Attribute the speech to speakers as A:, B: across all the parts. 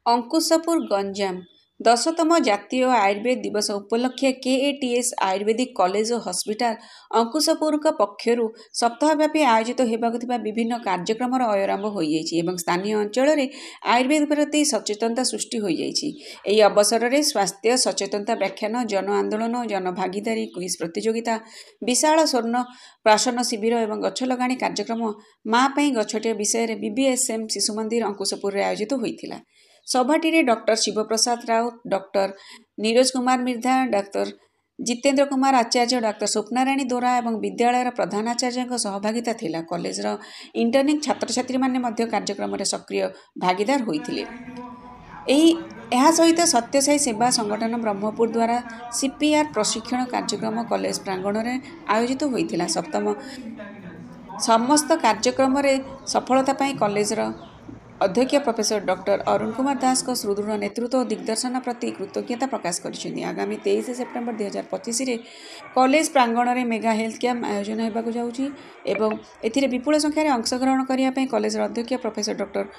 A: अंकुशपुर गंजाम 10तम जातीय आयुर्वेद दिवस उपलक्षे केएटीएस आयुर्वेदिक कॉलेज और हॉस्पिटल अंकुशपुर पक्षर सप्ताहव्यापी आयोजित होगा विभिन्न कार्यक्रम आरंभ हो स्थानीय अंचल में आयुर्वेद प्रति सचेतनता सृष्टि हो अवसर में स्वास्थ्य सचेतनता व्याख्यान जन आंदोलन जन भागीदारी क्विज प्रतियोगिता विशाल स्वर्ण प्राशन शिविर और गछ लगाणी कार्यक्रम माँ गछटे विषय बीबीएसएम शिशु मंदिर अंकुशपुर आयोजित होता। सभाटी doctor Shivprasad Raut doctor Neeraj Kumar Mirdha doctor Jitendra Kumar Acharya doctor Swapnarani Dora और विद्यालय प्रधानाचार्य सहभागिता थिला। कॉलेजर इंटर्निंग छात्र छात्री माने कार्यक्रम में सक्रिय भागीदार होते। यह सहित सत्यसाई सेवा संगठन ब्रह्मपुर द्वारा सीपीआर प्रशिक्षण कार्यक्रम कॉलेज प्रांगण में आयोजित होता। सप्तम समस्त कार्यक्रम सफलता कॉलेजर अध्यक्ष प्रोफेसर डॉक्टर अरुण कुमार दास को सुदृढ़ नेतृत्व और दिग्दर्शन प्रति कृतज्ञता प्रकाश कर आगामी 23 सेप्टेम्बर 2025 में कॉलेज प्रांगण में मेगा हेल्थ कैंप आयोजन होगा जाऊँगी एवं एथिरे विपुल संख्यार अंशग्रहण करने कॉलेज अध्यक्ष प्रोफेसर डॉक्टर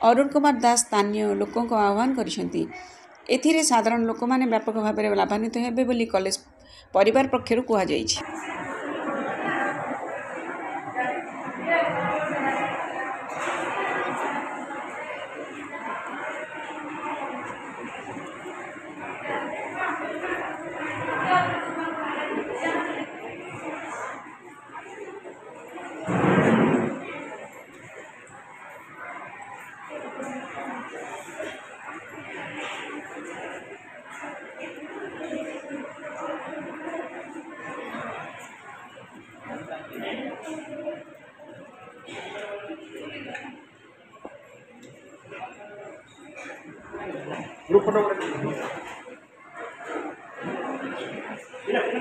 A: अरुण कुमार दास स्थानीय लोकों को आह्वान कर साधारण लोक मैंने व्यापक भाव में लाभान्वित हेबे बोली कॉलेज परिवार पक्षर कहुई।
B: Group photo